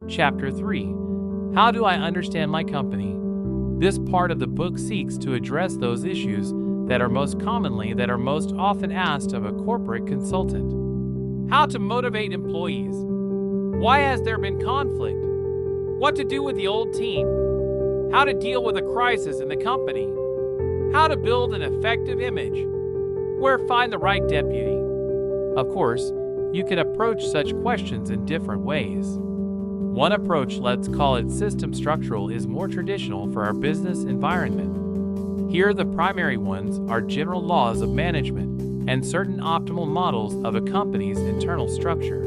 Chapter 3. How do I understand my company? This part of the book seeks to address those issues that are most often asked of a corporate consultant. How to motivate employees. Why has there been conflict? What to do with the old team? How to deal with a crisis in the company? How to build an effective image? Where find the right deputy? Of course, you can approach such questions in different ways. One approach, let's call it system structural, is more traditional for our business environment. Here, the primary ones are general laws of management and certain optimal models of a company's internal structure.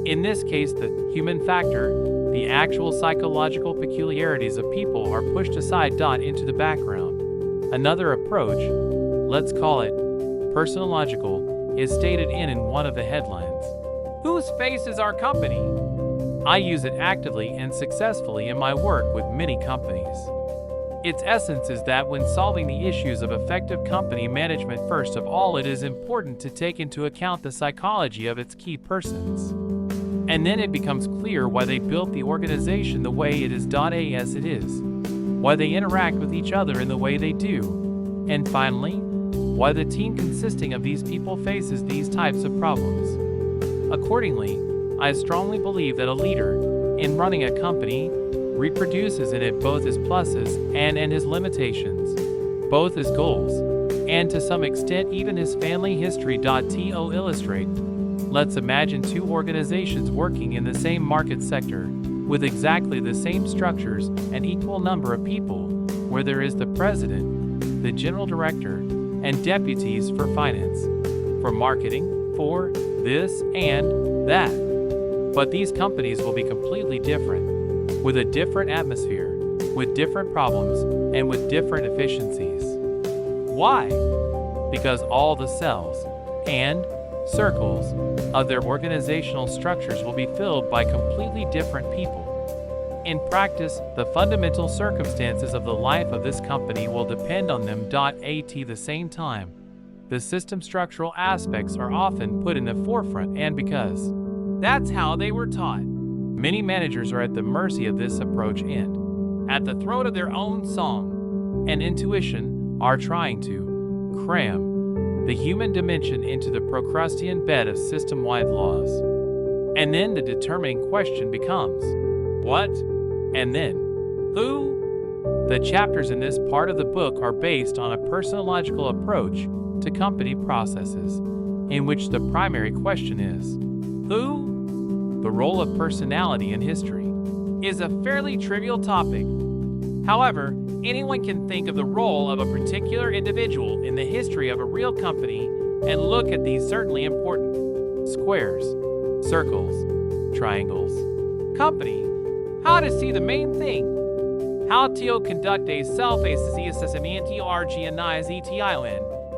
In this case, the human factor, the actual psychological peculiarities of people, are pushed aside into the background. Another approach, let's call it personological, is stated in one of the headlines. Whose face is our company? I use it actively and successfully in my work with many companies. Its essence is that when solving the issues of effective company management, first of all, it is important to take into account the psychology of its key persons. And then it becomes clear why they built the organization the way it is as it is, why they interact with each other in the way they do, and finally, why the team consisting of these people faces these types of problems. Accordingly, I strongly believe that a leader, in running a company, reproduces in it both his pluses and his limitations, both his goals, and to some extent even his family history. To illustrate, let's imagine two organizations working in the same market sector, with exactly the same structures and equal number of people, where there is the president, the general director, and deputies for finance, for marketing, for this and that. But these companies will be completely different, with a different atmosphere, with different problems, and with different efficiencies. Why? Because all the cells and circles of their organizational structures will be filled by completely different people. In practice, the fundamental circumstances of the life of this company will depend on them. At the same time, the system structural aspects are often put in the forefront, and because that's how they were taught, many managers are at the mercy of this approach and, at the throat of their own song and intuition, are trying to cram the human dimension into the Procrustean bed of system-wide laws. And then the determining question becomes, what? And then, who? The chapters in this part of the book are based on a personological approach to company processes, in which the primary question is, who? The role of personality in history is a fairly trivial topic. However, anyone can think of the role of a particular individual in the history of a real company and look at these certainly important squares, circles, triangles. Company. How to see the main thing. How to conduct a self-assessment.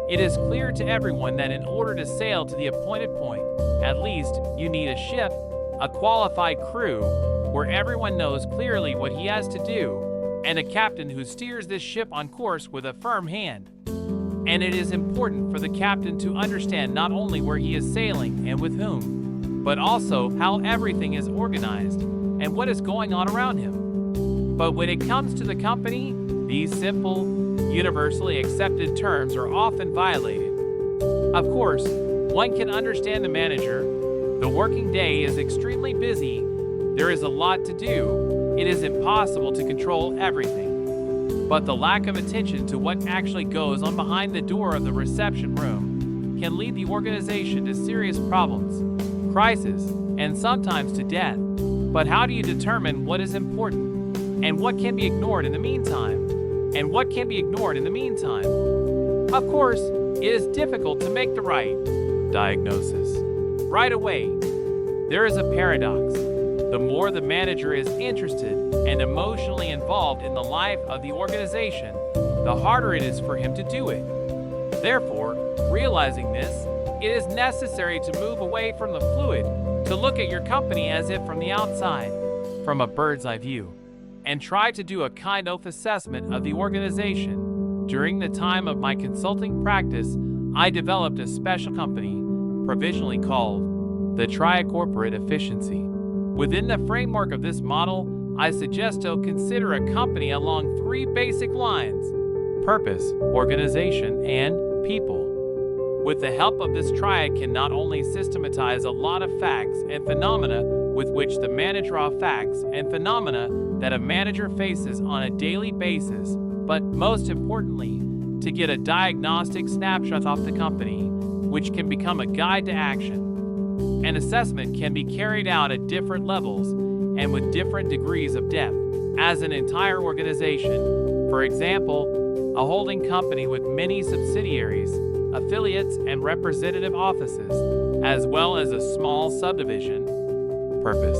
It is clear to everyone that in order to sail to the appointed point, at least you need a ship, a qualified crew, where everyone knows clearly what he has to do, and a captain who steers this ship on course with a firm hand. And it is important for the captain to understand not only where he is sailing and with whom, but also how everything is organized and what is going on around him. But when it comes to the company, these simple, universally accepted terms are often violated. Of course, one can understand the manager. The working day is extremely busy. There is a lot to do. It is impossible to control everything. But the lack of attention to what actually goes on behind the door of the reception room can lead the organization to serious problems, crises, and sometimes to death. But how do you determine what is important and what can be ignored in the meantime? And what can be ignored in the meantime? Of course, it is difficult to make the right diagnosis right away. There is a paradox. The more the manager is interested and emotionally involved in the life of the organization, the harder it is for him to do it. Therefore, realizing this, it is necessary to move away from the fluid, to look at your company as if from the outside, from a bird's eye view, and try to do a kind of assessment of the organization. During the time of my consulting practice, I developed a special company, provisionally called the Tricorporate Efficiency. Within the framework of this model, I suggest to consider a company along three basic lines: purpose, organization, and people. With the help of this triad can not only systematize a lot of facts and phenomena with which the manager of facts and phenomena that a manager faces on a daily basis, but most importantly, to get a diagnostic snapshot of the company, which can become a guide to action. An assessment can be carried out at different levels and with different degrees of depth, as an entire organization. For example, a holding company with many subsidiaries, affiliates, and representative offices, as well as a small subdivision. Purpose.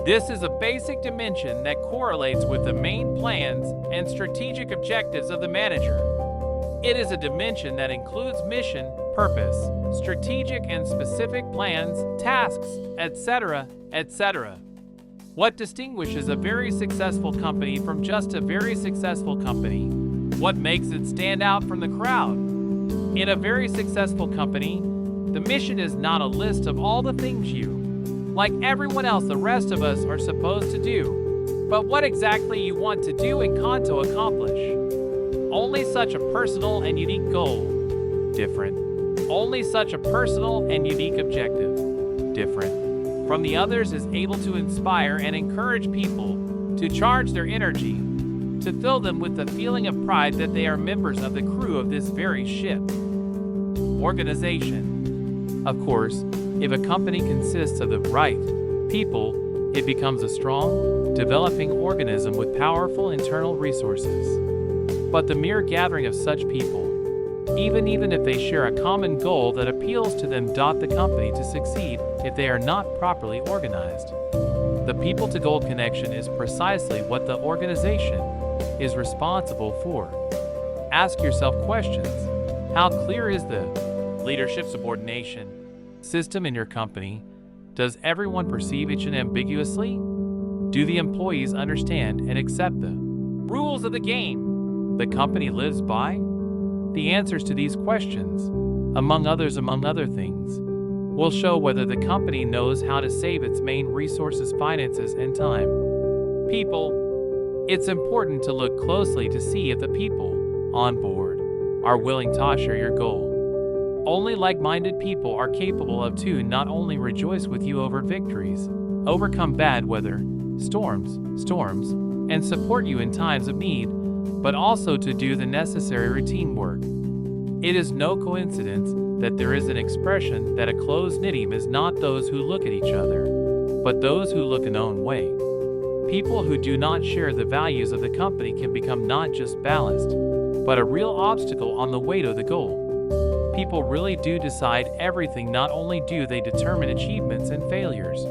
This is a basic dimension that correlates with the main plans and strategic objectives of the manager. It is a dimension that includes mission, purpose, strategic and specific plans, tasks, etc., etc. What distinguishes a very successful company from just a very successful company? What makes it stand out from the crowd? In a very successful company, the mission is not a list of all the things you, like everyone else the rest of us, are supposed to do, but what exactly you want to do and can to accomplish. Only such a personal and unique goal. Different. Only such a personal and unique objective. Different. From the others is able to inspire and encourage people to charge their energy, to fill them with the feeling of pride that they are members of the crew of this very ship. Organization. Of course, if a company consists of the right people, it becomes a strong, developing organism with powerful internal resources. But the mere gathering of such people, even if they share a common goal that appeals to them, the company to succeed if they are not properly organized. The people-to-goal connection is precisely what the organization is responsible for. Ask yourself questions. How clear is the leadership subordination system in your company? Does everyone perceive each other ambiguously? Do the employees understand and accept the rules of the game the company lives by? The answers to these questions, among other things, will show whether the company knows how to save its main resources, finances, and time. People. It's important to look closely to see if the people on board are willing to share your goal. Only like-minded people are capable of to not only rejoice with you over victories, overcome bad weather, storms, and support you in times of need, but also to do the necessary routine work. It is no coincidence that there is an expression that a close-knit team is not those who look at each other, but those who look an own way. People who do not share the values of the company can become not just ballast, but a real obstacle on the way to the goal. People really do decide everything. Not only do they determine achievements and failures,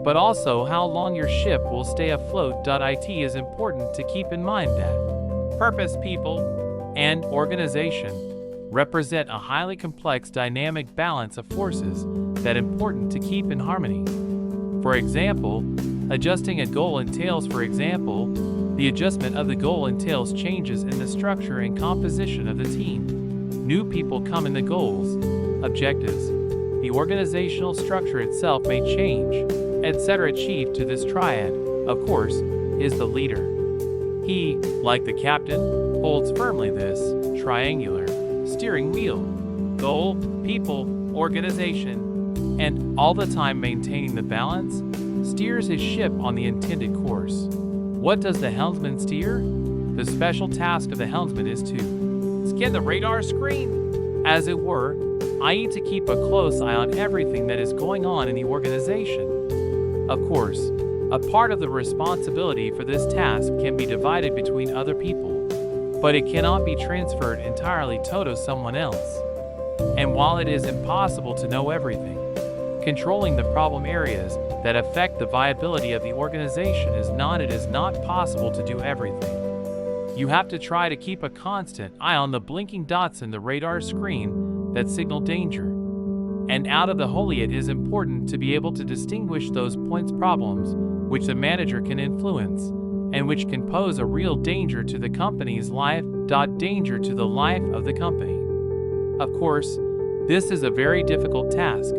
but also how long your ship will stay afloat. It is important to keep in mind that purpose, people, and organization represent a highly complex dynamic balance of forces that are important to keep in harmony. For example, adjusting a goal entails, the adjustment of the goal entails changes in the structure and composition of the team. New people come in the goals, objectives, the organizational structure itself may change, etc. Chief to this triad, of course, is the leader. He, like the captain, holds firmly this triangular steering wheel: goal, people, organization, and all the time maintaining the balance, steers his ship on the intended course. What does the helmsman steer? The special task of the helmsman is to scan the radar screen, as it were, i.e. to keep a close eye on everything that is going on in the organization. Of course, a part of the responsibility for this task can be divided between other people, but it cannot be transferred entirely to someone else. And while it is impossible to know everything, controlling the problem areas that affect the viability of the organization is not possible to do everything. You have to try to keep a constant eye on the blinking dots in the radar screen that signal danger. And out of the whole, it is important to be able to distinguish those points problems which the manager can influence and which can pose a real danger to the company's life. Danger to the life of the company. Of course, this is a very difficult task,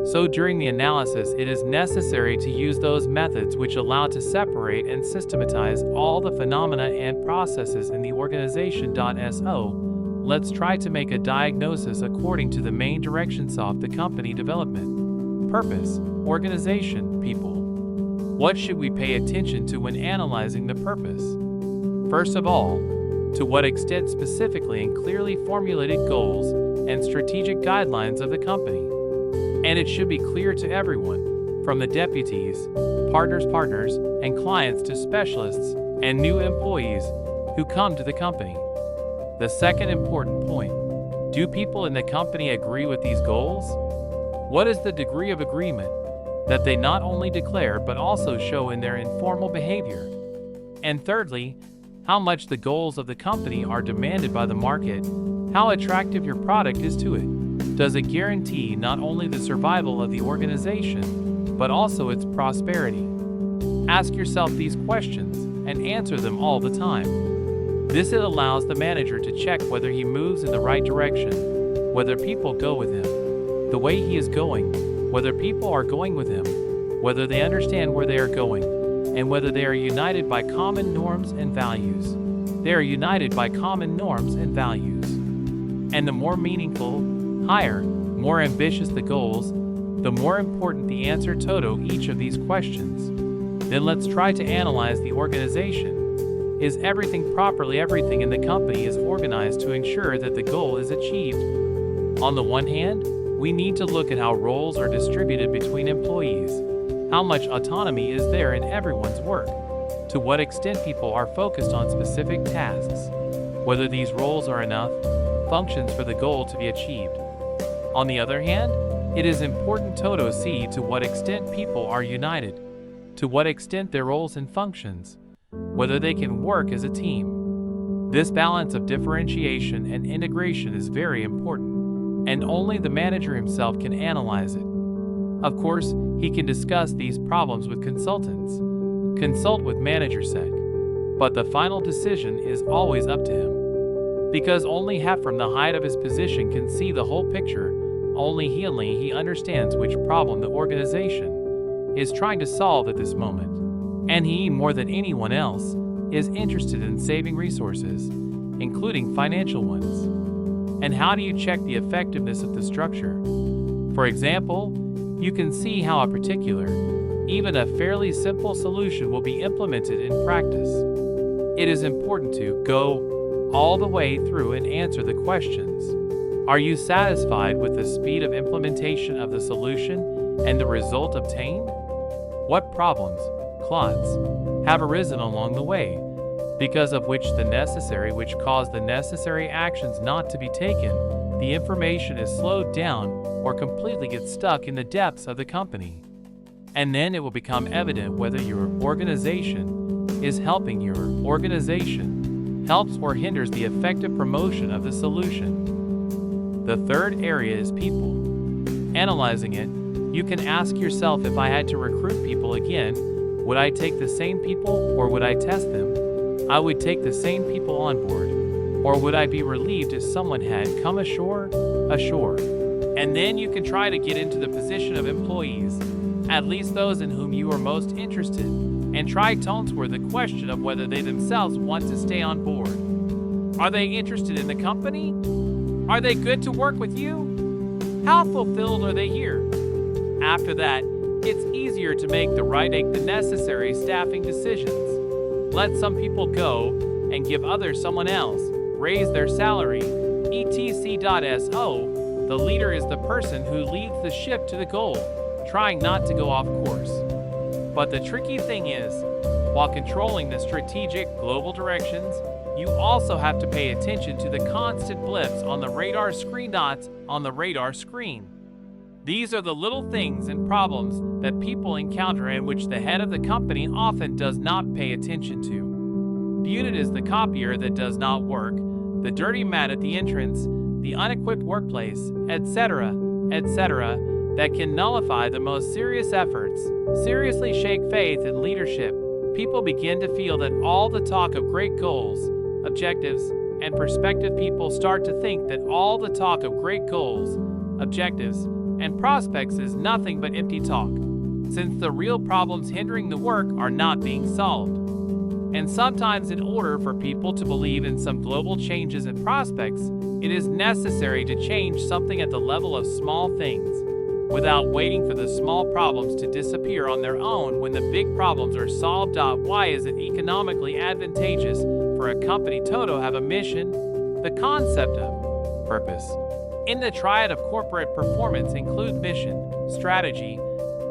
So during the analysis, it is necessary to use those methods which allow to separate and systematize all the phenomena and processes in the organization. So, let's try to make a diagnosis according to the main directions of the company development, purpose, organization, people. What should we pay attention to when analyzing the purpose? First of all, to what extent specifically and clearly formulated goals and strategic guidelines of the company. And it should be clear to everyone, from the deputies, partners, and clients to specialists and new employees who come to the company. The second important point, do people in the company agree with these goals? What is the degree of agreement that they not only declare but also show in their informal behavior? And thirdly, how much the goals of the company are demanded by the market, how attractive your product is to it. Does it guarantee not only the survival of the organization, but also its prosperity? Ask yourself these questions and answer them all the time. This allows the manager to check whether he moves in the right direction, whether people go with him, the way he is going, whether people are going with him, whether they understand where they are going, and whether they are united by common norms and values. They are united by common norms and values. And the more meaningful, higher, more ambitious the goals, the more important the answer to each of these questions. Then let's try to analyze the organization. Is everything properly? Everything in the company is organized to ensure that the goal is achieved. On the one hand, we need to look at how roles are distributed between employees, how much autonomy is there in everyone's work, to what extent people are focused on specific tasks, whether these roles are enough functions for the goal to be achieved. On the other hand, it is important to see to what extent people are united, to what extent their roles and functions, whether they can work as a team. This balance of differentiation and integration is very important, and only the manager himself can analyze it. Of course, he can discuss these problems with consultants, consult with ManagerSec, but the final decision is always up to him. Because only he from the height of his position can see the whole picture, only he understands which problem the organization is trying to solve at this moment. And he, more than anyone else, is interested in saving resources, including financial ones. And how do you check the effectiveness of the structure? For example, you can see how a particular, even a fairly simple solution will be implemented in practice. It is important to go all the way through and answer the questions. Are you satisfied with the speed of implementation of the solution and the result obtained? What problems, clots, have arisen along the way, because of which caused the necessary actions not to be taken? The information is slowed down or completely gets stuck in the depths of the company. And then it will become evident whether your organization is helping helps or hinders the effective promotion of the solution. The third area is people. Analyzing it, you can ask yourself, if I had to recruit people again, would I take the same people or would I test them? I would take the same people on board, or would I be relieved if someone had come ashore? And then you can try to get into the position of employees, at least those in whom you are most interested, and try to answer the question of whether they themselves want to stay on board. Are they interested in the company? Are they good to work with you? How fulfilled are they here? After that, it's easier to make the necessary staffing decisions. Let some people go and give others someone else, raise their salary, etc. So, the leader is the person who leads the ship to the goal, trying not to go off course. But the tricky thing is, while controlling the strategic global directions, you also have to pay attention to the constant blips on the radar screen dots on the radar screen. These are the little things and problems that people encounter and which the head of the company often does not pay attention to. The unit is the copier that does not work, the dirty mat at the entrance, the unequipped workplace, etc., that can nullify the most serious efforts, seriously shake faith in leadership. People begin to feel that all the talk of great goals, objectives, and perspective people start to think that all the talk of great goals, objectives, and prospects is nothing but empty talk, since the real problems hindering the work are not being solved. And sometimes, in order for people to believe in some global changes in prospects, it is necessary to change something at the level of small things, without waiting for the small problems to disappear on their own when the big problems are solved. Why is it economically advantageous for a company to have a mission? The concept of purpose in the triad of corporate performance include mission, strategy,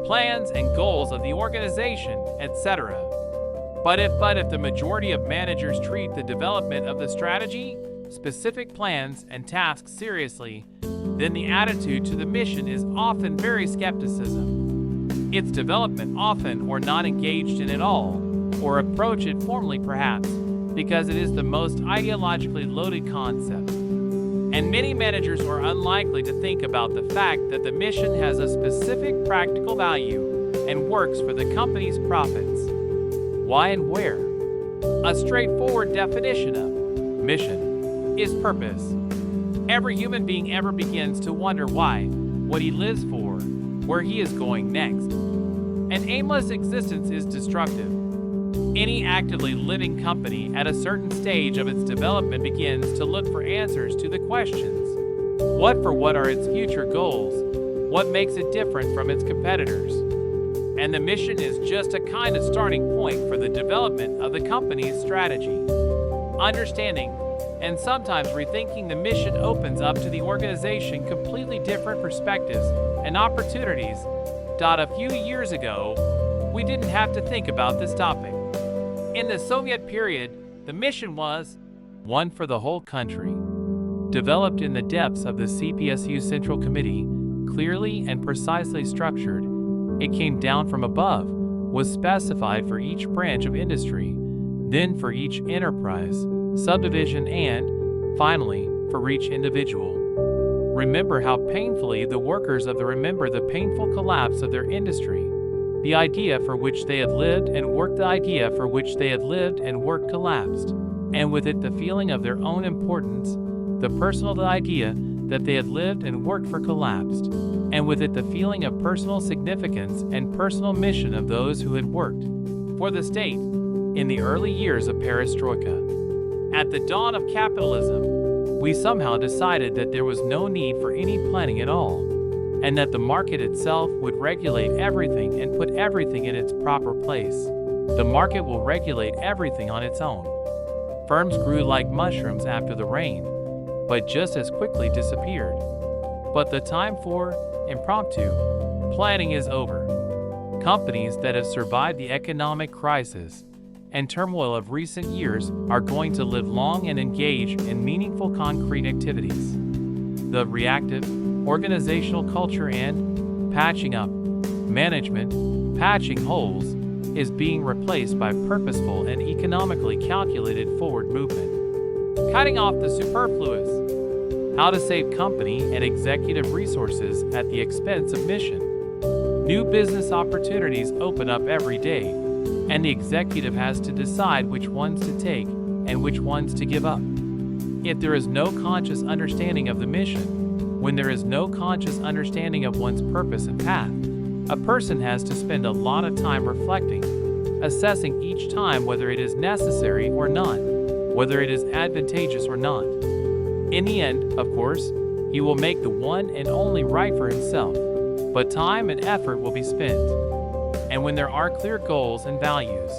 plans and goals of the organization, etc. But if the majority of managers treat the development of the strategy, specific plans, and tasks seriously, then the attitude to the mission is often very skepticism. Its development often or not engaged in at all, or approach it formally perhaps, because it is the most ideologically loaded concept. And many managers are unlikely to think about the fact that the mission has a specific practical value and works for the company's profits. Why and where? A straightforward definition of mission is purpose. Every human being ever begins to wonder why, what he lives for, where he is going next. An aimless existence is destructive. Any actively living company at a certain stage of its development begins to look for answers to the questions. What are its future goals? What makes it different from its competitors? And the mission is just a kind of starting point for the development of the company's strategy. Understanding and sometimes rethinking the mission opens up to the organization completely different perspectives and opportunities. A few years ago, we didn't have to think about this topic. In the Soviet period, the mission was one for the whole country. Developed in the depths of the CPSU Central Committee, clearly and precisely structured, it came down from above, was specified for each branch of industry, then for each enterprise, subdivision, and, finally, for each individual. Remember how painfully the workers remember the painful collapse of their industry. The idea for which they had lived and worked, collapsed, and with it the feeling of their own importance, the personal idea that they had lived and worked for collapsed, and with it the feeling of personal significance and personal mission of those who had worked for the state in the early years of perestroika. At the dawn of capitalism, we somehow decided that there was no need for any planning at all, and that the market itself would regulate everything and put everything in its proper place. The market will regulate everything on its own. Firms grew like mushrooms after the rain, but just as quickly disappeared. But the time for impromptu planning is over. Companies that have survived the economic crisis and turmoil of recent years are going to live long and engage in meaningful concrete activities. The reactive, organizational culture and patching up, management, patching holes, is being replaced by purposeful and economically calculated forward movement. Cutting off the superfluous. How to save company and executive resources at the expense of mission. New business opportunities open up every day, and the executive has to decide which ones to take and which ones to give up. If there is no conscious understanding of the mission, when there is no conscious understanding of one's purpose and path, a person has to spend a lot of time reflecting, assessing each time whether it is necessary or not, whether it is advantageous or not. In the end, of course, he will make the one and only right for himself, but time and effort will be spent. And when there are clear goals and values,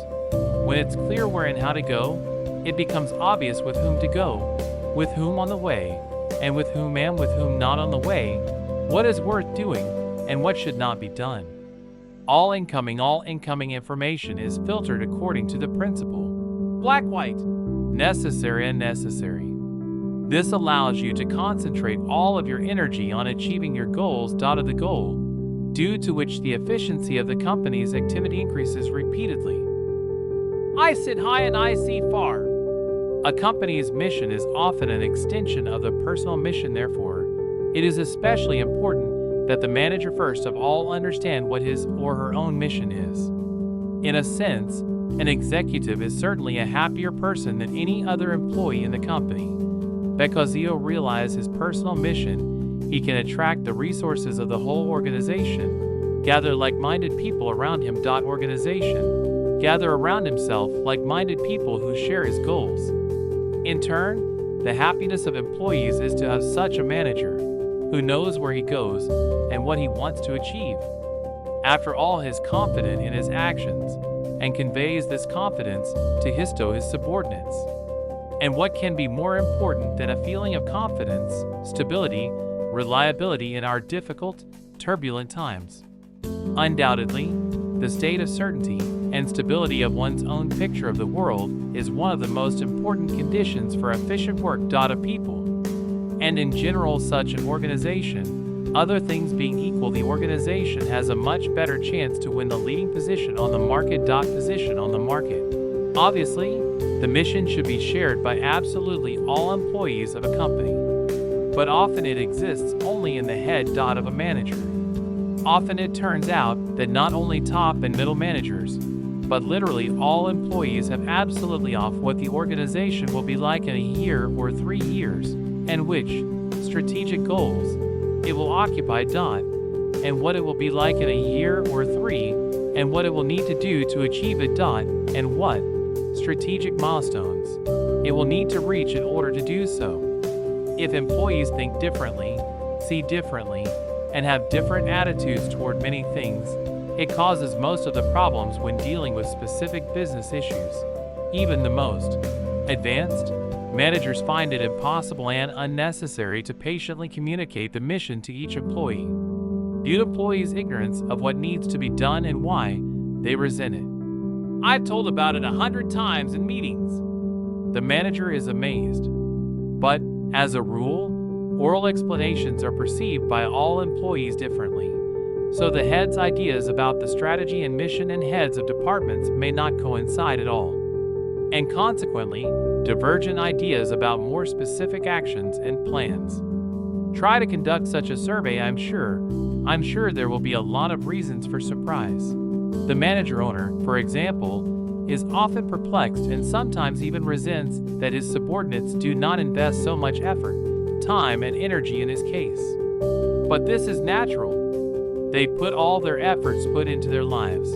when it's clear where and how to go, it becomes obvious with whom to go, with whom on the way, and with whom not on the way, what is worth doing, and what should not be done. All incoming information is filtered according to the principle black-white, necessary and unnecessary. This allows you to concentrate all of your energy on achieving your goals. The goal, due to which the efficiency of the company's activity increases repeatedly. I sit high and I see far. A company's mission is often an extension of the personal mission. Therefore, it is especially important that the manager first of all understand what his or her own mission is. In a sense, an executive is certainly a happier person than any other employee in the company, because he'll realize his personal mission he can attract the resources of the whole organization, gather like-minded people around him. Organization, gather around himself like-minded people who share his goals. In turn, the happiness of employees is to have such a manager who knows where he goes and what he wants to achieve. After all, he is confident in his actions and conveys this confidence to his subordinates. And what can be more important than a feeling of confidence, stability, reliability in our difficult, turbulent times? Undoubtedly, the state of certainty and stability of one's own picture of the world is one of the most important conditions for efficient work. Of people. And in general, such an organization, other things being equal, the organization has a much better chance to win the leading position on the market. Position on the market. Obviously, the mission should be shared by absolutely all employees of a company. But often it exists only in the head. Of a manager. Often it turns out that not only top and middle managers, but literally all employees have absolutely off what the organization will be like in a year or 3 years, and which strategic goals it will occupy. And what it will be like in a year or 3, and what it will need to do to achieve it. And what strategic milestones it will need to reach in order to do so. If employees think differently, see differently, and have different attitudes toward many things, it causes most of the problems when dealing with specific business issues. Even the most advanced managers find it impossible and unnecessary to patiently communicate the mission to each employee. Due to employees' ignorance of what needs to be done and why, they resent it. I've told about it 100 times in meetings. The manager is amazed. But, as a rule, oral explanations are perceived by all employees differently. So the head's ideas about the strategy and mission and heads of departments may not coincide at all. And consequently, divergent ideas about more specific actions and plans. Try to conduct such a survey. I'm sure there will be a lot of reasons for surprise. The manager owner, for example, is often perplexed and sometimes even resents that his subordinates do not invest so much effort, time, and energy in his case. But this is natural. They put all their efforts into their lives.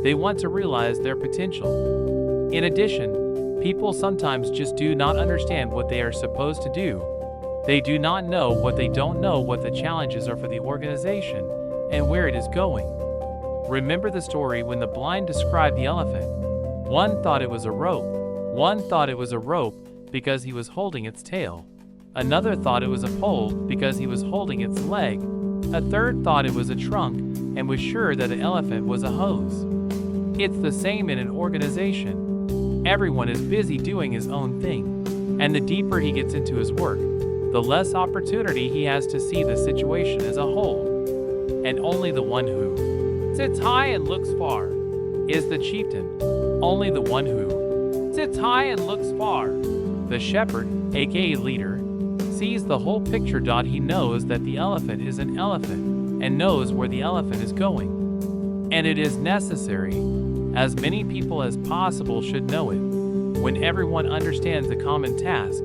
They want to realize their potential. In addition, people sometimes just do not understand what they are supposed to do. They do not know what they don't know what the challenges are for the organization and where it is going. Remember the story when the blind described the elephant. One thought it was a rope. One thought it was a rope because he was holding its tail. Another thought it was a pole because he was holding its leg. A third thought it was a trunk and was sure that the elephant was a hose. It's the same in an organization. Everyone is busy doing his own thing, and the deeper he gets into his work, the less opportunity he has to see the situation as a whole. And only the one who sits high and looks far is the chieftain. Only the one who sits high and looks far, the shepherd, aka leader, sees the whole picture. He knows that the elephant is an elephant and knows where the elephant is going. And it is necessary, as many people as possible should know it. When everyone understands the common task,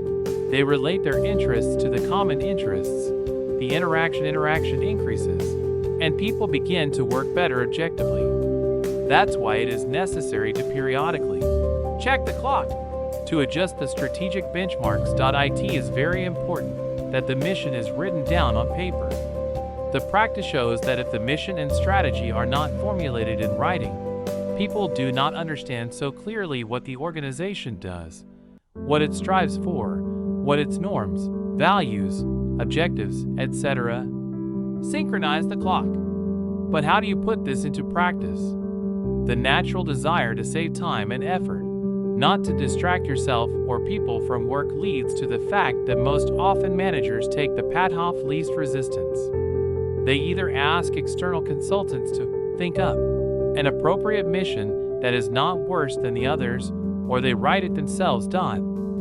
they relate their interests to the common interests. The interaction increases, and people begin to work better objectively. That's why it is necessary to periodically check the clock to adjust the strategic benchmarks. It is very important that the mission is written down on paper. The practice shows that if the mission and strategy are not formulated in writing, people do not understand so clearly what the organization does, what it strives for, what its norms, values, objectives, etc. Synchronize the clock. But how do you put this into practice? The natural desire to save time and effort, not to distract yourself or people from work, leads to the fact that most often managers take the path of least resistance. They either ask external consultants to think up an appropriate mission that is not worse than the others, or they write it themselves.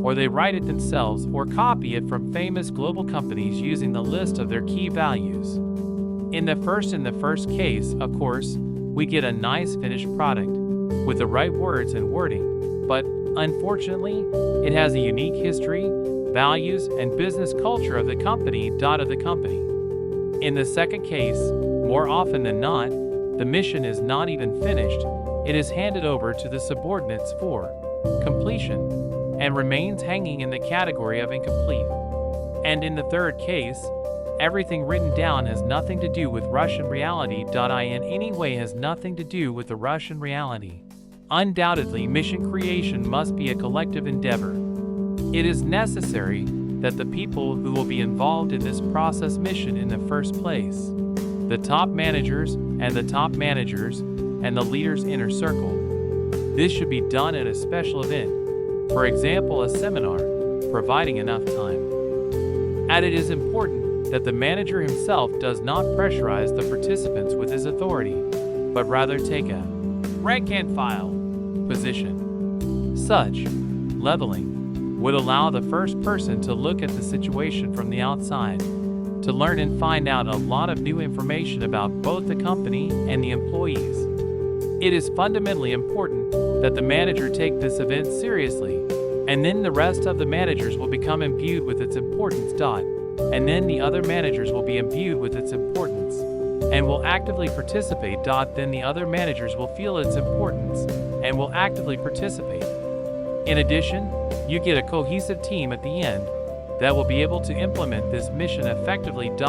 Or copy it from famous global companies using the list of their key values. In the first case, of course, we get a nice finished product with the right words and wording, but unfortunately, it has a unique history, values, and business culture of the company. In the second case, more often than not, the mission is not even finished, it is handed over to the subordinates for completion and remains hanging in the category of incomplete. And in the third case, everything written down has nothing to do with Russian reality. In any way has nothing to do with the Russian reality. Undoubtedly, mission creation must be a collective endeavor. It is necessary that the people who will be involved in this process mission in the first place, the top managers and the leader's inner circle. This should be done at a special event, for example a seminar, providing enough time. And it is important that the manager himself does not pressurize the participants with his authority, but rather take a rank and file position. Such leveling would allow the first person to look at the situation from the outside, to learn and find out a lot of new information about both the company and the employees. It is fundamentally important that the manager take this event seriously, and then the rest of the managers will become imbued with its importance. And then the other managers will be imbued with its importance and will actively participate. Then the other managers will feel its importance and will actively participate. In addition, you get a cohesive team at the end that will be able to implement this mission effectively. It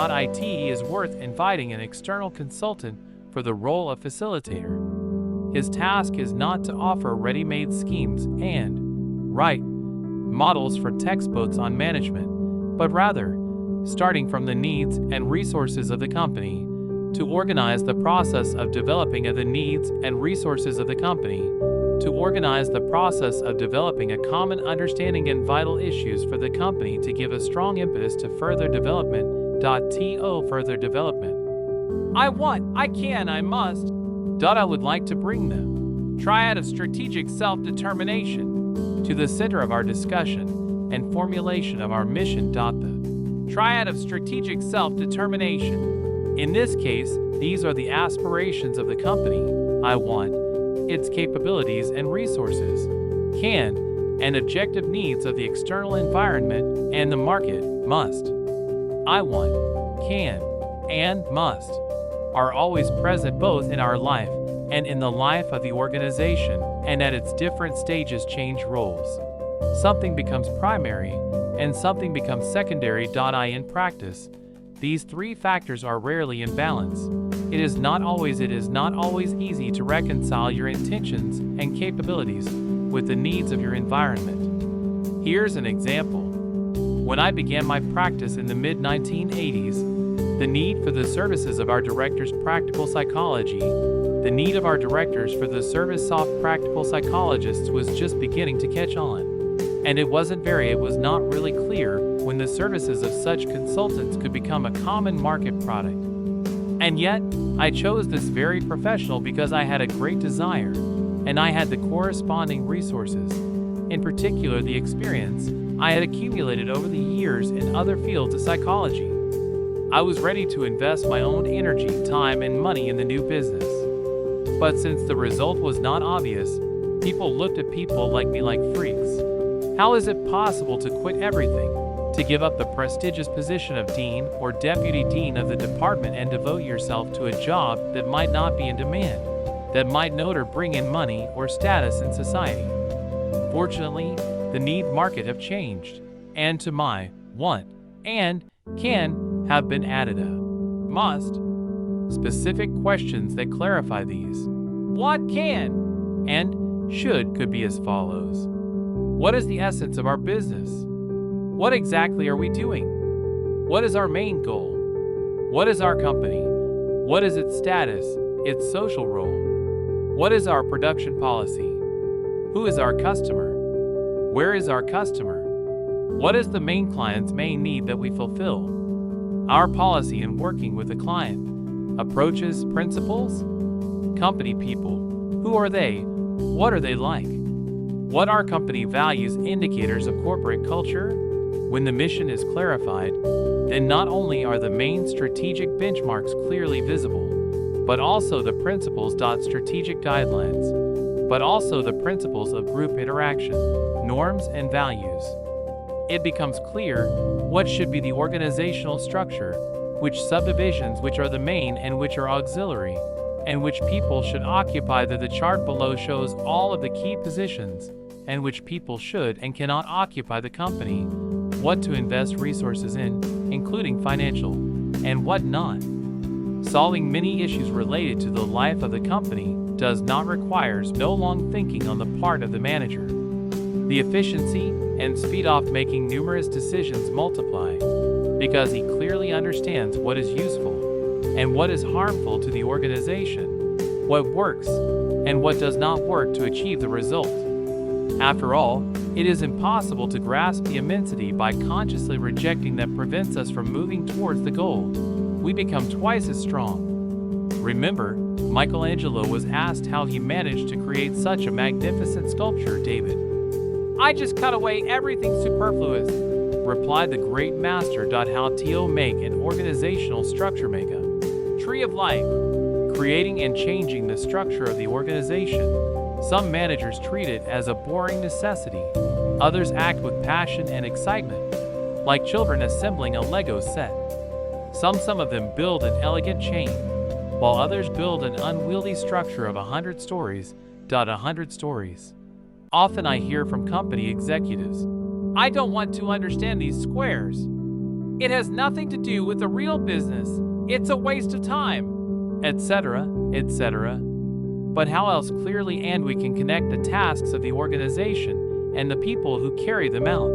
is worth inviting an external consultant for the role of facilitator. His task is not to offer ready-made schemes and write models for textbooks on management, but rather, starting from the needs and resources of the company, to organize the process of developing the needs and resources of the company, to organize the process of developing a common understanding and vital issues for the company to give a strong impetus to further development. Further development. I want, I can, I must. I would like to bring the triad of strategic self-determination to the center of our discussion and formulation of our mission. The triad of strategic self-determination. In this case, these are the aspirations of the company. I want, its capabilities and resources, can, and objective needs of the external environment and the market, must. I want, can, and must are always present both in our life and in the life of the organization, and at its different stages change roles. Something becomes primary and something becomes secondary. In practice, these three factors are rarely in balance. It is not always easy to reconcile your intentions and capabilities with the needs of your environment. Here's an example. When I began my practice in the mid-1980s, the need for the services of our directors practical psychology, the need of our directors for the service soft practical psychologists was just beginning to catch on. And it was not really clear when the services of such consultants could become a common market product. And yet, I chose this very professional because I had a great desire, and I had the corresponding resources, in particular the experience I had accumulated over the years in other fields of psychology. I was ready to invest my own energy, time, and money in the new business. But since the result was not obvious, people looked at people like me like freaks. How is it possible to quit everything, to give up the prestigious position of dean or deputy dean of the department and devote yourself to a job that might not be in demand, that might not or bring in money or status in society? Fortunately, the need market have changed, and to my want and can have been added a must. Specific questions that clarify these what can and should could be as follows. What is the essence of our business? What exactly are we doing? What is our main goal? What is our company? What is its status, its social role? What is our production policy? Who is our customer? Where is our customer? What is the main client's main need that we fulfill? Our policy in working with the client, approaches, principles, company people, who are they, what are they like, what are company values, indicators of corporate culture? When the mission is clarified, then not only are the main strategic benchmarks clearly visible, but also the principles. Strategic guidelines, but also the principles of group interaction, norms, and values. It becomes clear what should be the organizational structure, which subdivisions which are the main and which are auxiliary, and which people should occupy. The chart below shows all of the key positions and which people should and cannot occupy the company, what to invest resources in, including financial, and what not. Solving many issues related to the life of the company does not requires no long thinking on the part of the manager. The efficiency and speed of making numerous decisions multiply, because he clearly understands what is useful and what is harmful to the organization, what works and what does not work to achieve the result. After all, it is impossible to grasp the immensity by consciously rejecting that prevents us from moving towards the goal. We become twice as strong. Remember, Michelangelo was asked how he managed to create such a magnificent sculpture. David, "I just cut away everything superfluous," replied the great master. How to make an organizational structure? Make a tree of life, creating and changing the structure of the organization. Some managers treat it as a boring necessity. Others act with passion and excitement, like children assembling a Lego set. Some of them build an elegant chain, while others build an unwieldy structure of 100 stories. 100 stories. Often I hear from company executives, "I don't want to understand these squares. It has nothing to do with the real business. It's a waste of time," etc., etc. But how else clearly and we can connect the tasks of the organization and the people who carry them out,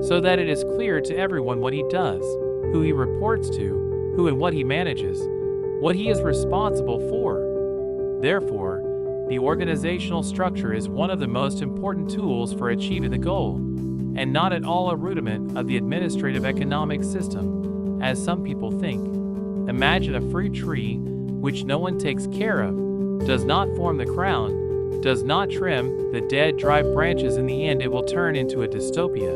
so that it is clear to everyone what he does, who he reports to, who and what he manages, what he is responsible for. Therefore, the organizational structure is one of the most important tools for achieving the goal, and not at all a rudiment of the administrative economic system, as some people think. Imagine a fruit tree which no one takes care of, does not form the crown, does not trim the dead dry branches. In the end, it will turn into a dystopia.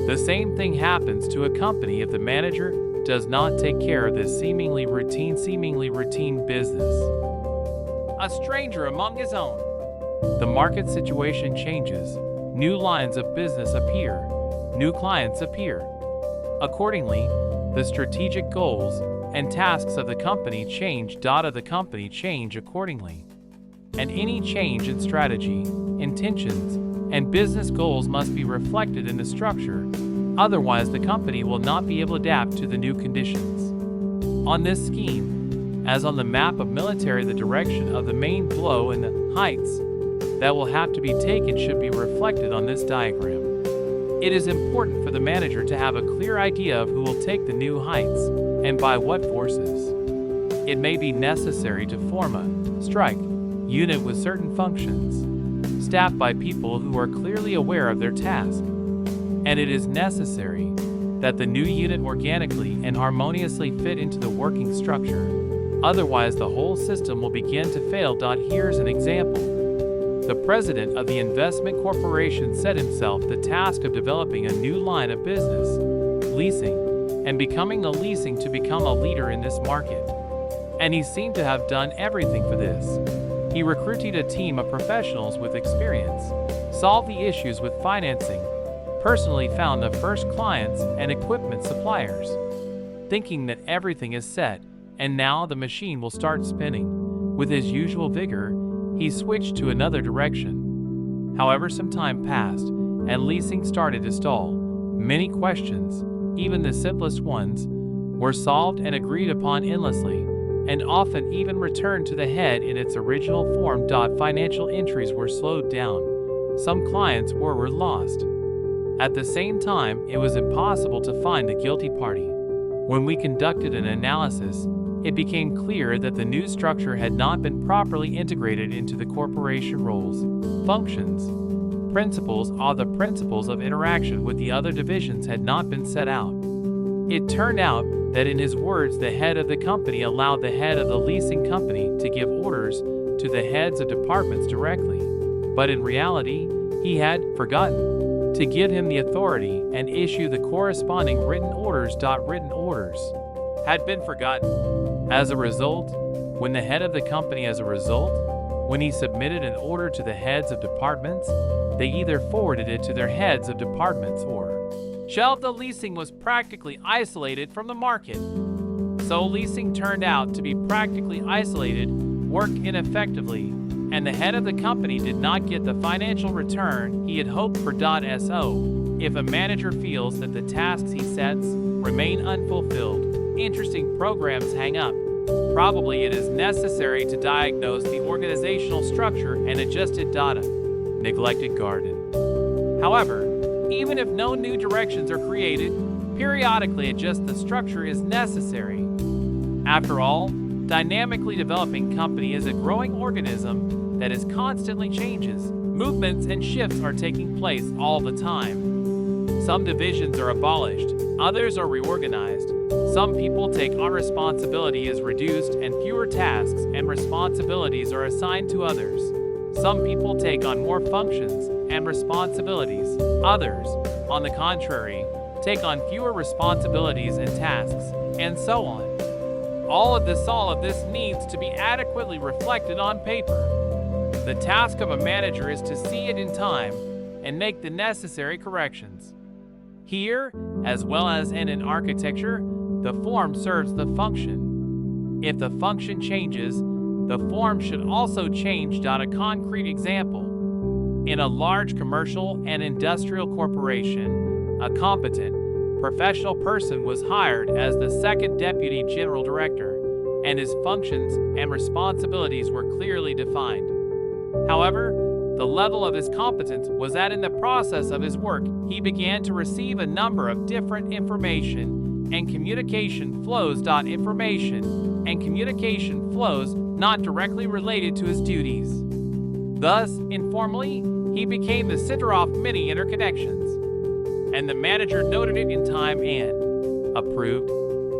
The same thing happens to a company if the manager does not take care of this seemingly routine business. A stranger among his own. The market situation changes, new lines of business appear, new clients appear. Accordingly, the strategic goals and tasks of the company change. Of the company change accordingly. And any change in strategy, intentions, and business goals must be reflected in the structure, otherwise the company will not be able to adapt to the new conditions. On this scheme, as on the map of military, the direction of the main blow and the heights that will have to be taken should be reflected on this diagram. It is important for the manager to have a clear idea of who will take the new heights and by what forces. It may be necessary to form a strike unit with certain functions, staffed by people who are clearly aware of their task, and it is necessary that the new unit organically and harmoniously fit into the working structure. Otherwise, the whole system will begin to fail. Here's an example. The president of the investment corporation set himself the task of developing a new line of business, leasing, and becoming a leasing to become a leader in this market. And he seemed to have done everything for this. He recruited a team of professionals with experience, solved the issues with financing, personally found the first clients and equipment suppliers, thinking that everything is set, and now the machine will start spinning. With his usual vigor, he switched to another direction. However, some time passed, and leasing started to stall. Many questions, even the simplest ones, were solved and agreed upon endlessly, and often even returned to the head in its original form. Financial entries were slowed down. Some clients were lost. At the same time, it was impossible to find the guilty party. When we conducted an analysis, it became clear that the new structure had not been properly integrated into the corporation roles, functions, principles. All the principles of interaction with the other divisions had not been set out. It turned out that, in his words, the head of the company allowed the head of the leasing company to give orders to the heads of departments directly, but in reality, he had forgotten to give him the authority and issue the corresponding written orders. Written orders had been forgotten. As a result, when the head of the company, when he submitted an order to the heads of departments, they either forwarded it to their heads of departments or shelved. The leasing was practically isolated from the market. So leasing turned out to be practically isolated, work ineffectively, and the head of the company did not get the financial return he had hoped for. So, if a manager feels that the tasks he sets remain unfulfilled, interesting programs hang up. Probably it is necessary to diagnose the organizational structure and adjust it. Neglected garden. However, even if no new directions are created, periodically adjust the structure is necessary. After all, dynamically developing company is a growing organism that is constantly changes. Movements and shifts are taking place all the time. Some divisions are abolished, others are reorganized. Some people take on responsibility is reduced and fewer tasks and responsibilities are assigned to others. Some people take on more functions and responsibilities. Others, on the contrary, take on fewer responsibilities and tasks, and so on. All of this needs to be adequately reflected on paper. The task of a manager is to see it in time and make the necessary corrections. Here, as well as in architecture, the form serves the function. If the function changes, the form should also change. A concrete example. In a large commercial and industrial corporation, a competent, professional person was hired as the second deputy general director, and his functions and responsibilities were clearly defined. However, the level of his competence was that in the process of his work, he began to receive a number of different information and communication flows. Information and communication flows not directly related to his duties. Thus, informally, he became the center of many interconnections, and the manager noted it in time and approved,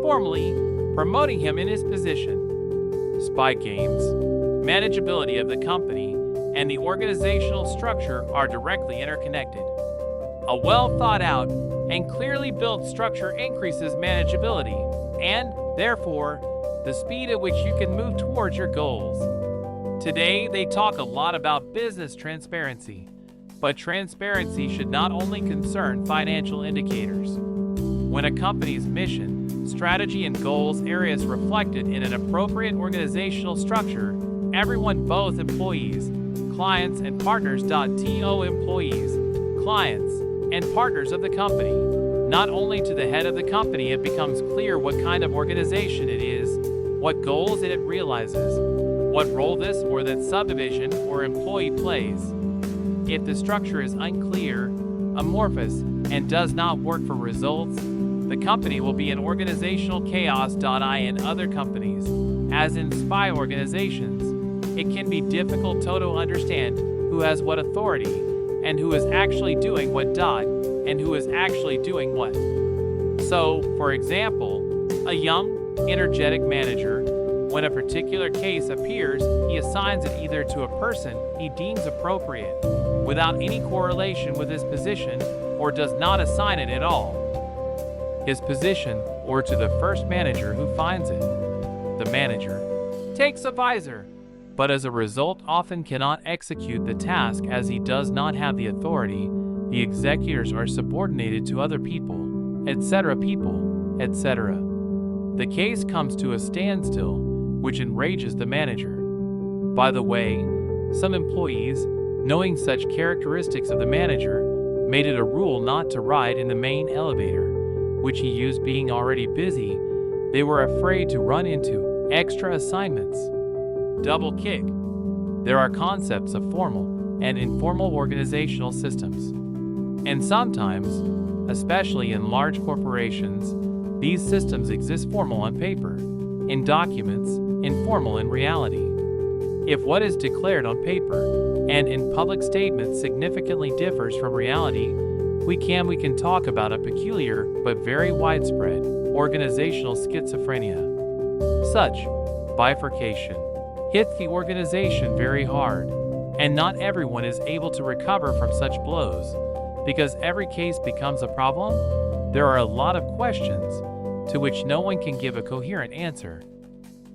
formally promoting him in his position. Spy games, manageability of the company, and the organizational structure are directly interconnected. A well thought out and clearly built structure increases manageability and, therefore, the speed at which you can move towards your goals. Today, they talk a lot about business transparency, but transparency should not only concern financial indicators. When a company's mission, strategy, and goals area is reflected in an appropriate organizational structure, everyone, both employees, clients, and partners. Employees, clients, and partners of the company. Not only to the head of the company, it becomes clear what kind of organization it is, what goals it realizes, what role this or that subdivision or employee plays. If the structure is unclear, amorphous, and does not work for results, the company will be in organizational chaos. In other companies, as in spy organizations, it can be difficult to understand who has what authority and who is actually doing what. And who is actually doing what. So, for example, a young, energetic manager, when a particular case appears, he assigns it either to a person he deems appropriate, without any correlation with his position, or does not assign it at all. His position, or to the first manager who finds it. The manager takes a visor, but as a result often cannot execute the task as he does not have the authority. The executors are subordinated to other people, etc. The case comes to a standstill, which enrages the manager. By the way, some employees, knowing such characteristics of the manager, made it a rule not to ride in the main elevator, which he used being already busy. They were afraid to run into extra assignments. Double kick. There are concepts of formal and informal organizational systems. And sometimes, especially in large corporations, these systems exist formal on paper, in documents, informal in reality. If what is declared on paper and in public statements significantly differs from reality, we can talk about a peculiar but very widespread organizational schizophrenia. Such bifurcation hits the organization very hard, and not everyone is able to recover from such blows. Because every case becomes a problem, there are a lot of questions to which no one can give a coherent answer.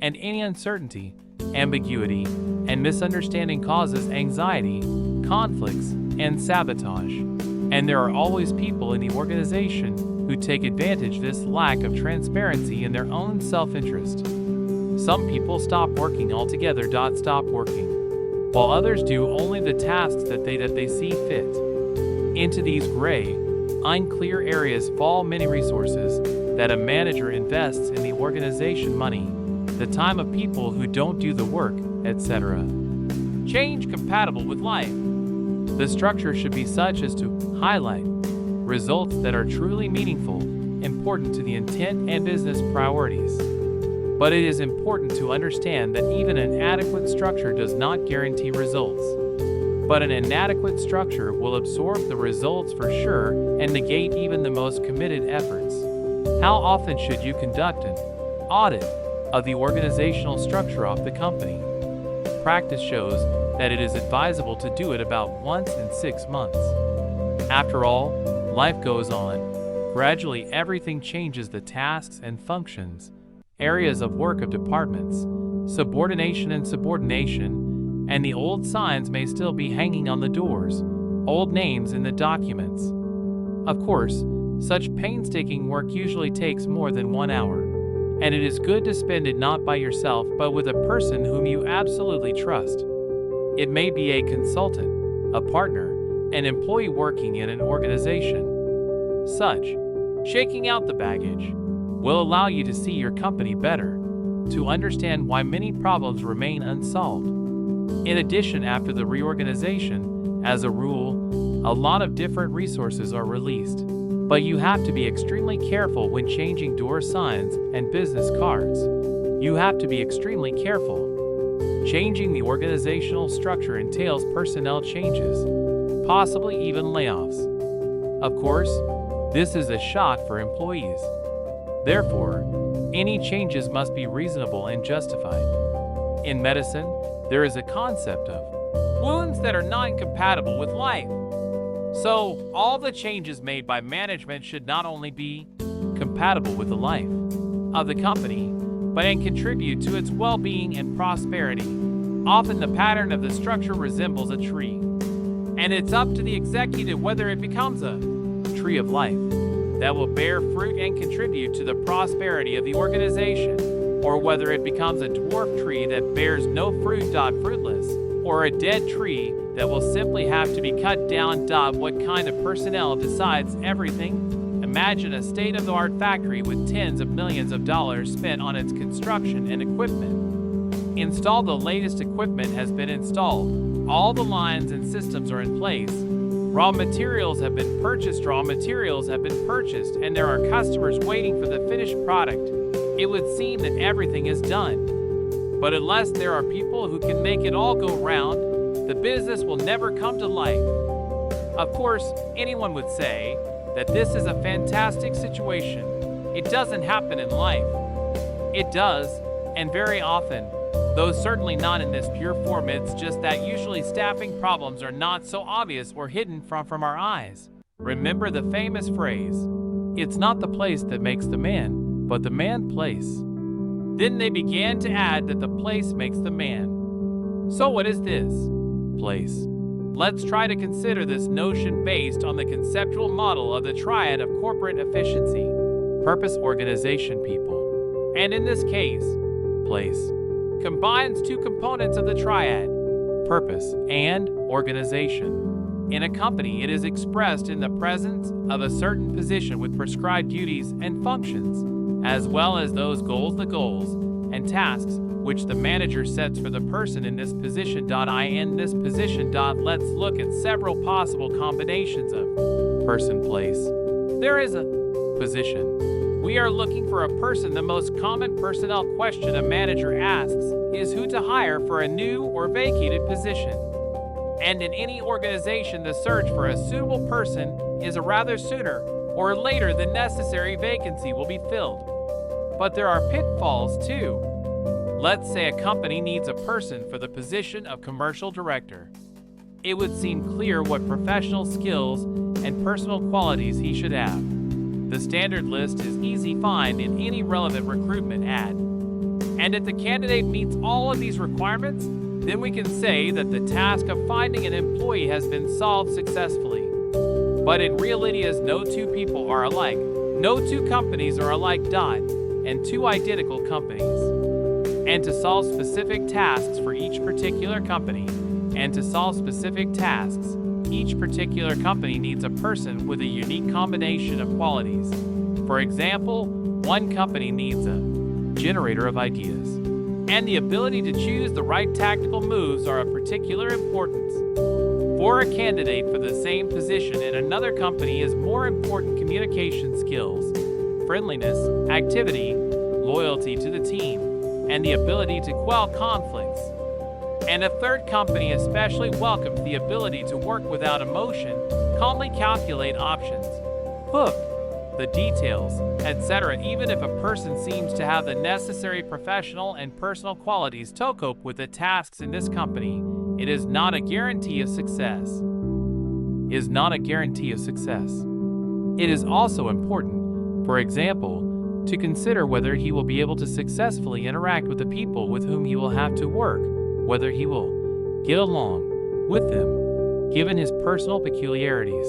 And any uncertainty, ambiguity, and misunderstanding causes anxiety, conflicts, and sabotage. And there are always people in the organization who take advantage of this lack of transparency in their own self-interest. Some people stop working altogether. Stop working, while others do only the tasks that they see fit. Into these gray, unclear areas fall many resources that a manager invests in the organization: money, the time of people who don't do the work, etc. Change compatible with life. The structure should be such as to highlight results that are truly meaningful, important to the intent and business priorities. But it is important to understand that even an adequate structure does not guarantee results. But an inadequate structure will absorb the results for sure and negate even the most committed efforts. How often should you conduct an audit of the organizational structure of the company? Practice shows that it is advisable to do it about once in 6 months. After all, life goes on. Gradually, everything changes: the tasks and functions, areas of work of departments, subordination, and the old signs may still be hanging on the doors, old names in the documents. Of course, such painstaking work usually takes more than 1 hour, and it is good to spend it not by yourself but with a person whom you absolutely trust. It may be a consultant, a partner, an employee working in an organization. Such shaking out the baggage will allow you to see your company better, to understand why many problems remain unsolved. In addition, after the reorganization, as a rule, a lot of different resources are released. But you have to be extremely careful when changing door signs and business cards. You have to be extremely careful. Changing the organizational structure entails personnel changes, possibly even layoffs. Of course, this is a shock for employees. Therefore, any changes must be reasonable and justified. In medicine, there is a concept of wounds that are non-compatible with life. So, all the changes made by management should not only be compatible with the life of the company, but and contribute to its well-being and prosperity. Often the pattern of the structure resembles a tree, and it's up to the executive whether it becomes a tree of life that will bear fruit and contribute to the prosperity of the organization, or whether it becomes a dwarf tree that bears no fruit. Fruitless, or a dead tree that will simply have to be cut down. What kind of personnel decides everything? Imagine a state-of-the-art factory with tens of millions of dollars spent on its construction and equipment. Install the latest equipment has been installed. All the lines and systems are in place. Raw materials have been purchased, and there are customers waiting for the finished product. It would seem that everything is done. But unless there are people who can make it all go round, the business will never come to life. Of course, anyone would say that this is a fantastic situation. It doesn't happen in life. It does, and very often, though certainly not in this pure form. It's just that usually staffing problems are not so obvious or hidden from our eyes. Remember the famous phrase, "It's not the place that makes the man, but the man place." Then they began to add that the place makes the man. So what is this place? Let's try to consider this notion based on the conceptual model of the triad of corporate efficiency, purpose, organization, people. And in this case, place combines two components of the triad, purpose and organization. In a company, it is expressed in the presence of a certain position with prescribed duties and functions, as well as those goals and tasks which the manager sets for the person in this position. Let's look at several possible combinations of person place. There is a position. We are looking for a person. The most common personnel question a manager asks is who to hire for a new or vacated position. And in any organization, the search for a suitable person is a rather sooner or later the necessary vacancy will be filled. But there are pitfalls too. Let's say a company needs a person for the position of commercial director. It would seem clear what professional skills and personal qualities he should have. The standard list is easy to find in any relevant recruitment ad. And if the candidate meets all of these requirements, then we can say that the task of finding an employee has been solved successfully. But in reality, as no two people are alike, No two companies are alike. And two identical companies. And to solve specific tasks for each particular company, each particular company needs a person with a unique combination of qualities. For example, one company needs a generator of ideas, and the ability to choose the right tactical moves are of particular importance. For a candidate for the same position in another company is more important communication skills, friendliness, activity, loyalty to the team, and the ability to quell conflicts. And a third company especially welcomes the ability to work without emotion, calmly calculate options, book the details, etc. Even if a person seems to have the necessary professional and personal qualities to cope with the tasks in this company, it is not a guarantee of success. It is also important, for example, to consider whether he will be able to successfully interact with the people with whom he will have to work, whether he will get along with them, given his personal peculiarities.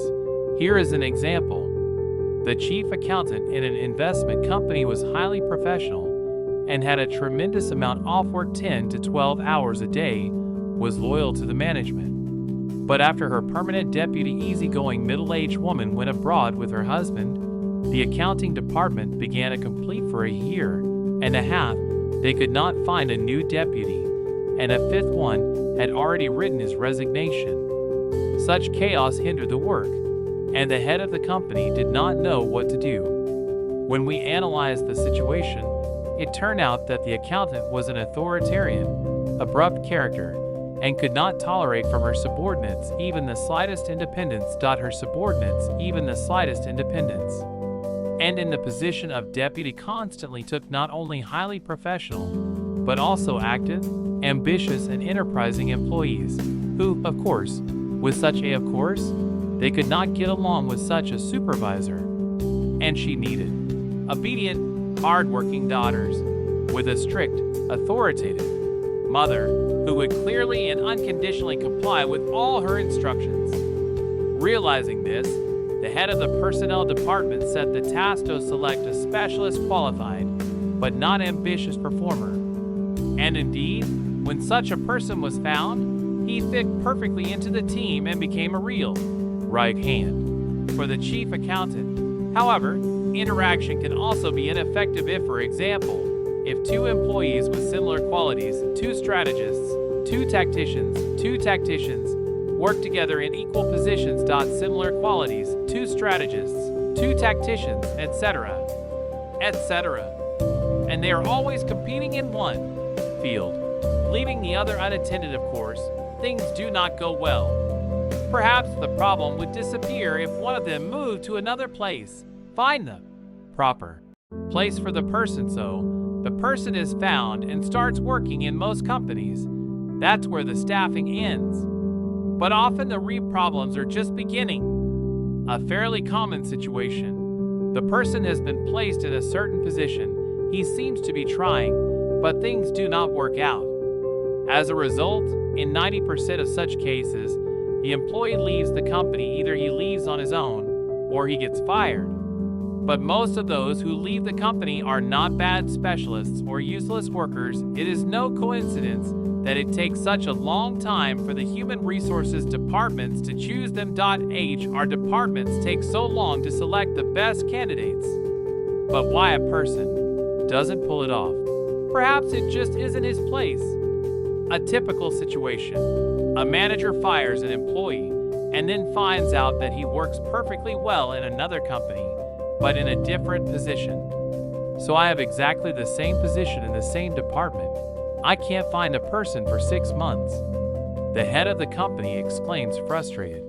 Here is an example. The chief accountant in an investment company was highly professional and had a tremendous amount off work 10 to 12 hours a day, was loyal to the management. But after her permanent deputy easygoing middle-aged woman went abroad with her husband, the accounting department began a complete for a year and a half. They could not find a new deputy, and a fifth one had already written his resignation. Such chaos hindered the work, and the head of the company did not know what to do. When we analyzed the situation, it turned out that the accountant was an authoritarian, abrupt character, and could not tolerate from her subordinates even the slightest independence. And in the position of deputy constantly took not only highly professional, but also active, ambitious, and enterprising employees, who, of course, they could not get along with such a supervisor. And she needed obedient, hard-working daughters, with a strict, authoritative mother who would clearly and unconditionally comply with all her instructions. Realizing this, the head of the personnel department set the task to select a specialist qualified, but not ambitious performer. And indeed, when such a person was found, he fit perfectly into the team and became a real right hand for the chief accountant. However, interaction can also be ineffective if, for example, if two employees with similar qualities, two strategists, two tacticians, work together in equal positions. Similar qualities, two strategists, two tacticians, etc., and they are always competing in one field, leaving the other unattended, of course, things do not go well. Perhaps the problem would disappear if one of them moved to another place. Find the proper place for the person so the person is found and starts working. In most companies, that's where the staffing ends. But often the real problems are just beginning. A fairly common situation. The person has been placed in a certain position. He seems to be trying, but things do not work out. As a result, in 90% of such cases, the employee leaves the company. Either he leaves on his own or he gets fired. But most of those who leave the company are not bad specialists or useless workers. It is no coincidence that it takes such a long time for the human resources departments to choose them. HR departments take so long to select the best candidates. But why a person doesn't pull it off? Perhaps it just isn't his place. A typical situation. A manager fires an employee and then finds out that he works perfectly well in another company, but in a different position. So I have exactly the same position in the same department. I can't find a person for 6 months. The head of the company exclaims frustrated.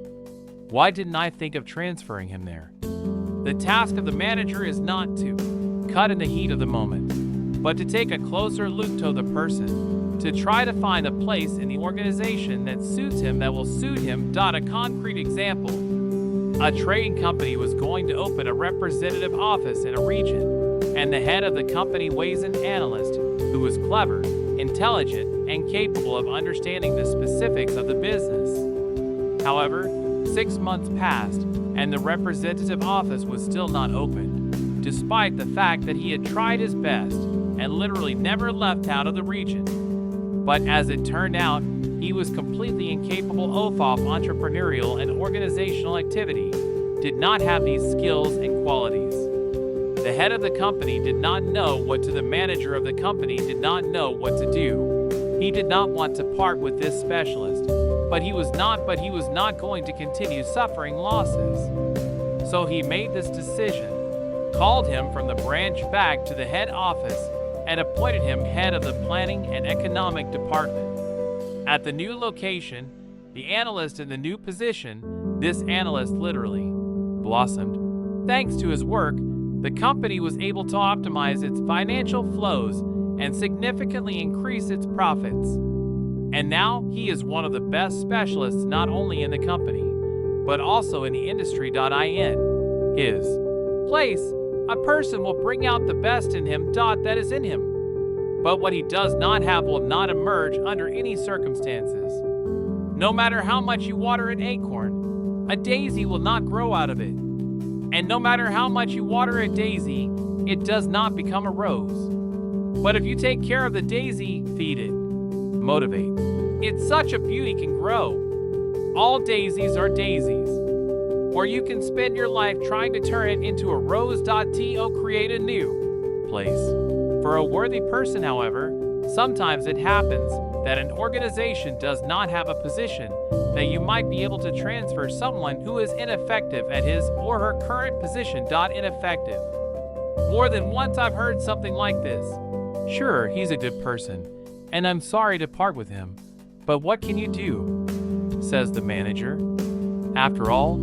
Why didn't I think of transferring him there? The task of the manager is not to cut in the heat of the moment, but to take a closer look to the person, to try to find a place in the organization that suits him, that will suit him. A concrete example. A trading company was going to open a representative office in a region, and the head of the company was an analyst who was clever, intelligent, and capable of understanding the specifics of the business. However, 6 months passed, and the representative office was still not opened. despite the fact that he had tried his best and literally never left out of the region. But as it turned out, he was completely incapable of entrepreneurial and organizational activity, did not have these skills and qualities. The head of the company did not know what to do. The manager of the company did not know what to do. He did not want to part with this specialist, but he was not going to continue suffering losses. So he made this decision, called him from the branch back to the head office, and appointed him head of the planning and economic department. At the new location, the analyst in the new position, this analyst literally blossomed. Thanks to his work, the company was able to optimize its financial flows and significantly increase its profits. And now he is one of the best specialists not only in the company, but also in the industry.in. His place, a person will bring out the best in him. That is in him. But what he does not have will not emerge under any circumstances. No matter how much you water an acorn, a daisy will not grow out of it. And no matter how much you water a daisy, it does not become a rose. But if you take care of the daisy, feed it, motivate, it's such a beauty can grow. All daisies are daisies. Or you can spend your life trying to turn it into a rose.to create a new place. For a worthy person, however, sometimes it happens that an organization does not have a position that you might be able to transfer someone who is ineffective at his or her current position. Ineffective. More than once I've heard something like this. Sure, he's a good person, and I'm sorry to part with him, but what can you do? Says the manager. After all,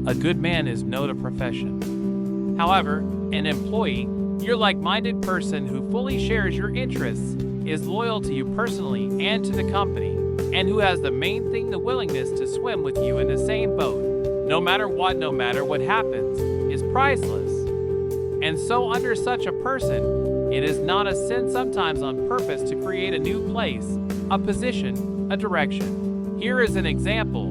a good man is not a profession. However, an employee, your like-minded person who fully shares your interests, is loyal to you personally and to the company, and who has the main thing, the willingness to swim with you in the same boat, no matter what happens, is priceless. And so under such a person, it is not a sin sometimes on purpose to create a new place, a position, a direction. Here is an example.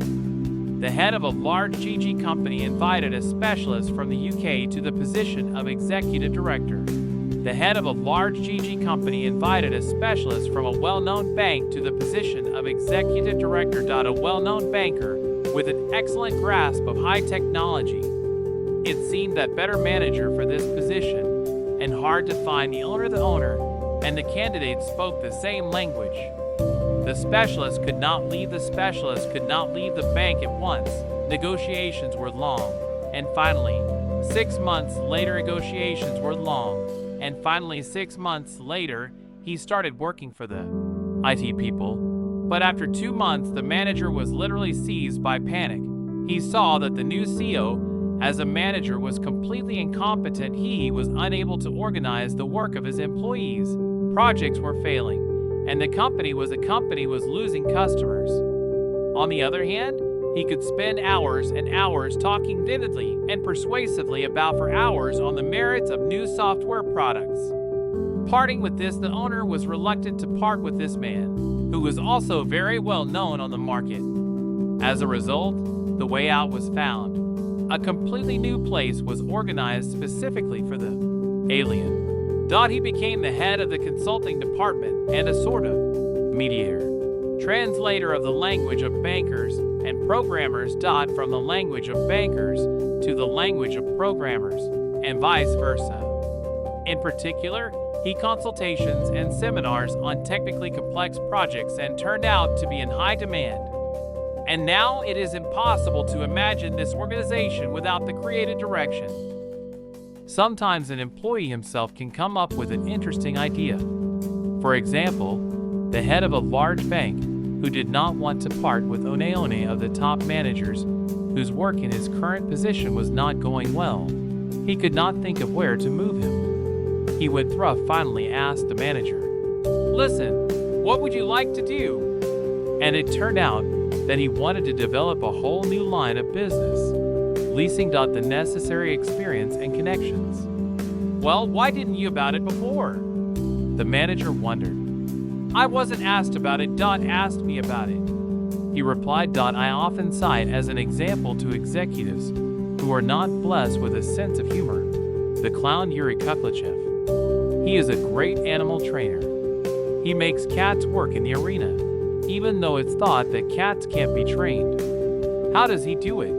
The head of a large GG company invited a specialist from the UK to the position of executive director. The head of a large GG company invited a specialist from a well-known bank to the position of executive director. A well-known banker with an excellent grasp of high technology. It seemed that better manager for this position, and hard to find the owner, and the candidate spoke the same language. The specialist could not leave the bank at once. Negotiations were long, and finally, 6 months later, he started working for the IT people. But after 2 months, the manager was literally seized by panic. He saw that the new CEO, as a manager, was completely incompetent. He was unable to organize the work of his employees. Projects were failing, and the company was losing customers. On the other hand, he could spend hours and hours talking vividly and persuasively for hours on the merits of new software products. Parting with this, the owner was reluctant to part with this man, who was also very well known on the market. As a result, the way out was found. A completely new place was organized specifically for the alien. He became the head of the consulting department and a sort of mediator, translator of the language of bankers and programmers. From the language of bankers to the language of programmers, and vice versa. In particular, he consultations and seminars on technically complex projects and turned out to be in high demand. And now it is impossible to imagine this organization without the creative direction. Sometimes an employee himself can come up with an interesting idea. For example, the head of a large bank who did not want to part with one of the top managers whose work in his current position was not going well. He could not think of where to move him. He went through finally asked the manager, "Listen, what would you like to do?" And it turned out that he wanted to develop a whole new line of business, leasing. The necessary experience and connections. "Well, why didn't you about it before?" The manager wondered. "I wasn't asked about it. Asked me about it." He replied. "I often cite as an example to executives who are not blessed with a sense of humor. the clown Yuri Kuklachev. He is a great animal trainer. He makes cats work in the arena, even though it's thought that cats can't be trained. How does he do it?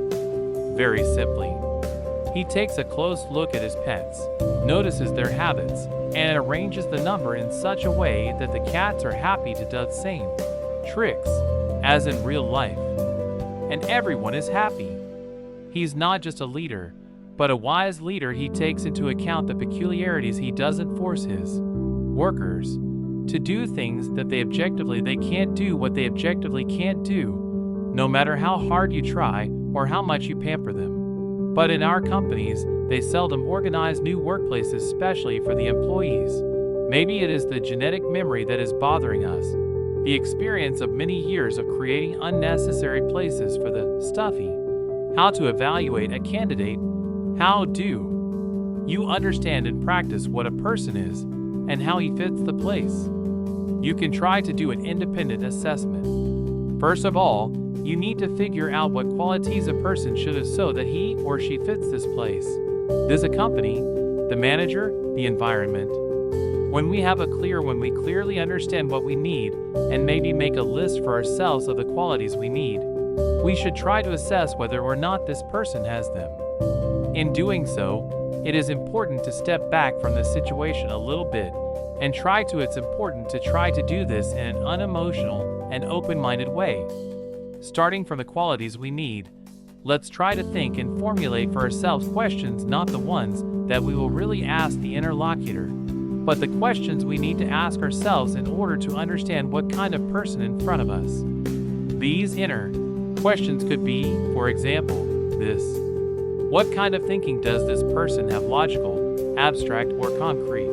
Very simply. He takes a close look at his pets, notices their habits, and arranges the number in such a way that the cats are happy to do the same tricks as in real life. And everyone is happy. He's not just a leader, but a wise leader. He takes into account the peculiarities. He doesn't force his workers to do things that they can't do what they objectively can't do, no matter how hard you try or how much you pamper them. But in our companies, they seldom organize new workplaces especially for the employees. Maybe it is the genetic memory that is bothering us, the experience of many years of creating unnecessary places for the stuffy. How to evaluate a candidate? How do you understand and practice what a person is and how he fits the place? You can try to do an independent assessment. First of all, you need to figure out what qualities a person should have so that he or she fits this place. This a company, the manager, the environment. When we clearly understand what we need and maybe make a list for ourselves of the qualities we need, we should try to assess whether or not this person has them. In doing so, it is important to step back from the situation a little bit and it's important to try to do this in an unemotional and open-minded way. Starting from the qualities we need, let's try to think and formulate for ourselves questions, not the ones that we will really ask the interlocutor, but the questions we need to ask ourselves in order to understand what kind of person in front of us. These inner questions could be, for example, this: what kind of thinking does this person have, logical, abstract, or concrete?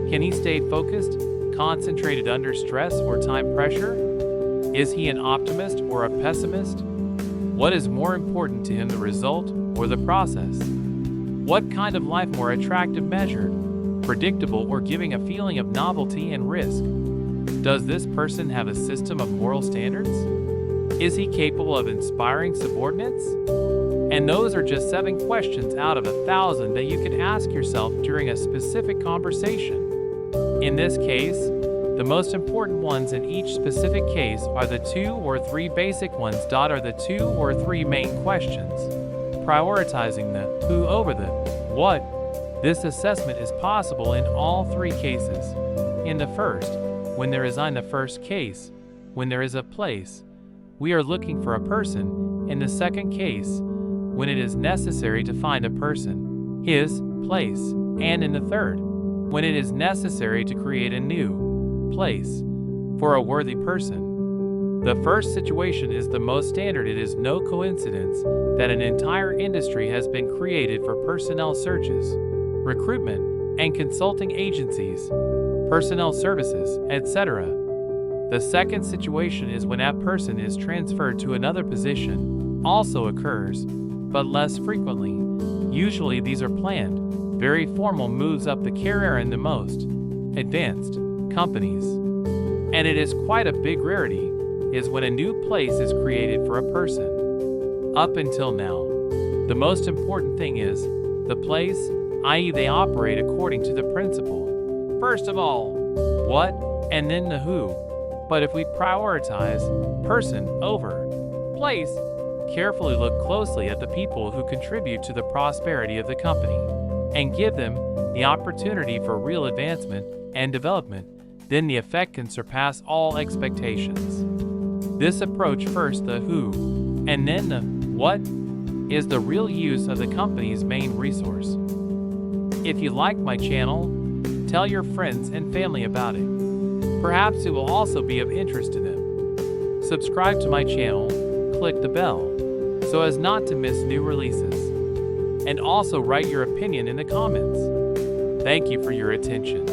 Can he stay focused, concentrated under stress or time pressure? Is he an optimist or a pessimist? What is more important to him, the result or the process? What kind of life more attractive, measured, predictable, or giving a feeling of novelty and risk? Does this person have a system of moral standards? Is he capable of inspiring subordinates? And those are just 7 questions out of 1,000 that you could ask yourself during a specific conversation. In this case, the most important ones in each specific case are the 2 or 3 basic ones. Are the 2 or 3 main questions, prioritizing the who over the what. This assessment is possible in all 3 cases. In the first, when there is the first case, when there is a place, we are looking for a person. In the second case, when it is necessary to find a person, his place, and in the third, when it is necessary to create a new place for a worthy person. The first situation is the most standard. It is no coincidence that an entire industry has been created for personnel searches, recruitment, and consulting agencies, personnel services, etc. The second situation is when that person is transferred to another position. Also occurs, but less frequently. Usually these are planned, very formal moves up the career in the most advanced companies. And it is quite a big rarity is when a new place is created for a person. Up until now, the most important thing is the place, i.e. they operate according to the principle. First of all, what, and then the who. But if we prioritize person over place, carefully look closely at the people who contribute to the prosperity of the company, and give them the opportunity for real advancement and development, then the effect can surpass all expectations. This approach, first the who, and then the what, is the real use of the company's main resource. If you like my channel, tell your friends and family about it. Perhaps it will also be of interest to them. Subscribe to my channel, click the bell, so as not to miss new releases. And also write your opinion in the comments. Thank you for your attention.